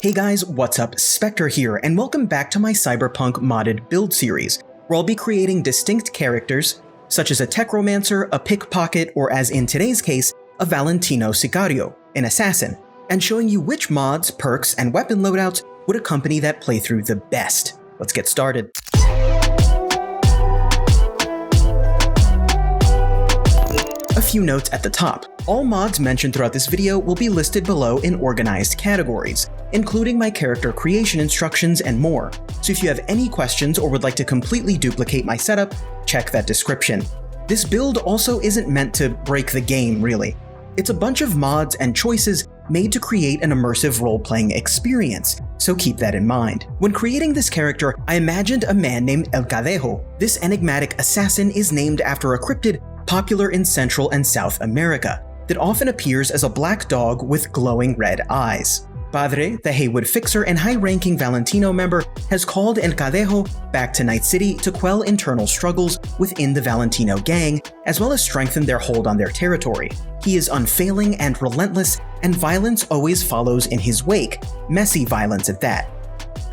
Hey guys, what's up? Spectr here, and welcome back to my Cyberpunk modded build series, where I'll be creating distinct characters, such as a Techromancer, a pickpocket, or as in today's case, a Valentino Sicario, an assassin, and showing you which mods, perks, and weapon loadouts would accompany that playthrough the best. Let's get started. A few notes at the top. All mods mentioned throughout this video will be listed below in organized categories, including my character creation instructions and more. So if you have any questions or would like to completely duplicate my setup, check that description. This build also isn't meant to break the game, really. It's a bunch of mods and choices made to create an immersive role-playing experience, so keep that in mind. When creating this character, I imagined a man named El Cadejo. This enigmatic assassin is named after a cryptid popular in Central and South America that often appears as a black dog with glowing red eyes. Padre, the Haywood fixer and high-ranking Valentino member, has called El Cadejo back to Night City to quell internal struggles within the Valentino gang, as well as strengthen their hold on their territory. He is unfailing and relentless, and violence always follows in his wake, messy violence at that.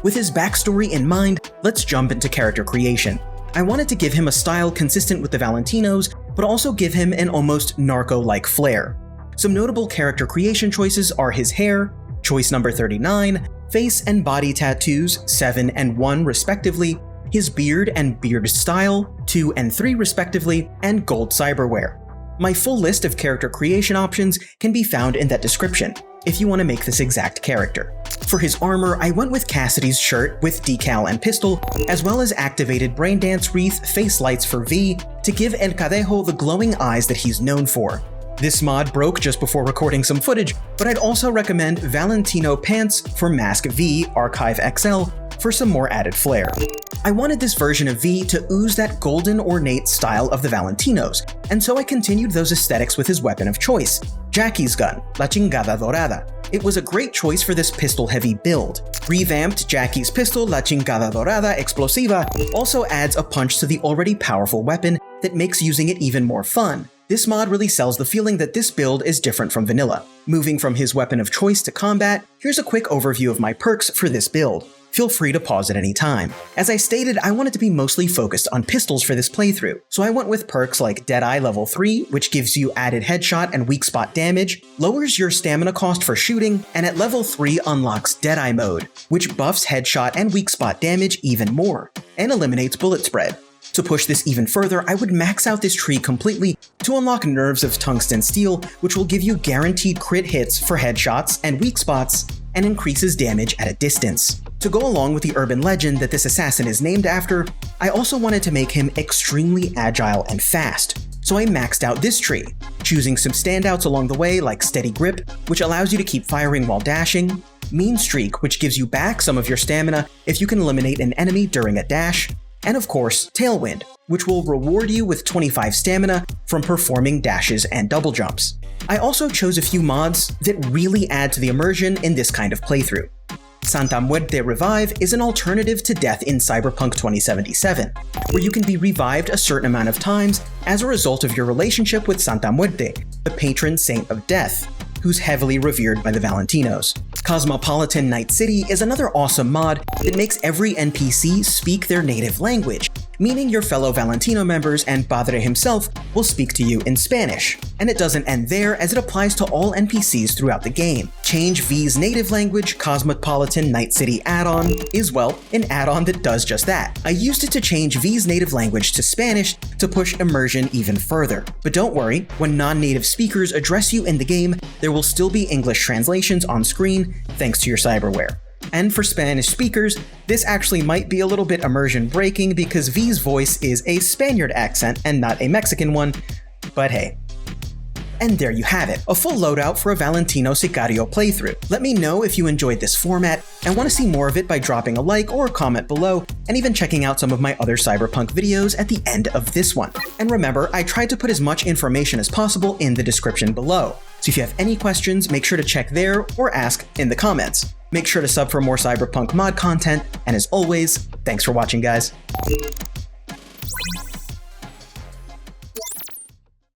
With his backstory in mind, let's jump into character creation. I wanted to give him a style consistent with the Valentinos, but also give him an almost narco-like flair. Some notable character creation choices are his hair, choice number 39, face and body tattoos, 7 and 1 respectively, his beard and beard style, 2 and 3 respectively, and gold cyberware. My full list of character creation options can be found in that description, if you want to make this exact character. For his armor, I went with Cassidys' shirt with decal and pistol, as well as activated Braindance Wreath face lights for V to give El Cadejo the glowing eyes that he's known for. This mod broke just before recording some footage, but I'd also recommend Valentino Pants for Mask V Archive XL for some more added flair. I wanted this version of V to ooze that golden ornate style of the Valentinos, and so I continued those aesthetics with his weapon of choice, Jackie's gun, La Chingada Dorada. It was a great choice for this pistol-heavy build. Revamped Jackie's pistol, La Chingada Dorada Explosiva, also adds a punch to the already powerful weapon that makes using it even more fun. This mod really sells the feeling that this build is different from vanilla. Moving from his weapon of choice to combat, here's a quick overview of my perks for this build. Feel free to pause at any time. As I stated, I wanted to be mostly focused on pistols for this playthrough, so I went with perks like Deadeye level 3, which gives you added headshot and weak spot damage, lowers your stamina cost for shooting, and at level 3 unlocks Deadeye mode, which buffs headshot and weak spot damage even more, and eliminates bullet spread. To push this even further, I would max out this tree completely to unlock Nerves of Tungsten Steel, which will give you guaranteed crit hits for headshots and weak spots, and increases damage at a distance. To go along with the urban legend that this assassin is named after, I also wanted to make him extremely agile and fast, so I maxed out this tree, choosing some standouts along the way like Steady Grip, which allows you to keep firing while dashing, Mean Streak, which gives you back some of your stamina if you can eliminate an enemy during a dash, and of course, Tailwind, which will reward you with 25 stamina from performing dashes and double jumps. I also chose a few mods that really add to the immersion in this kind of playthrough. Santa Muerte Revive is an alternative to death in Cyberpunk 2077, where you can be revived a certain amount of times as a result of your relationship with Santa Muerte, the patron saint of death, who's heavily revered by the Valentinos. Cosmopolitan Night City is another awesome mod that makes every NPC speak their native language, meaning your fellow Valentino members and Padre himself will speak to you in Spanish. And it doesn't end there, as it applies to all NPCs throughout the game. Change V's native language Cosmopolitan Night City add-on is, well, an add-on that does just that. I used it to change V's native language to Spanish to push immersion even further. But don't worry, when non-native speakers address you in the game, there will still be English translations on screen thanks to your cyberware. And for Spanish speakers, this actually might be a little bit immersion breaking because V's voice is a Spaniard accent and not a Mexican one, but hey. And there you have it, a full loadout for a Valentino Sicario playthrough. Let me know if you enjoyed this format and want to see more of it by dropping a like or a comment below, and even checking out some of my other Cyberpunk videos at the end of this one. And remember, I tried to put as much information as possible in the description below, so if you have any questions, make sure to check there or ask in the comments. Make sure to sub for more Cyberpunk mod content, and as always, thanks for watching, guys.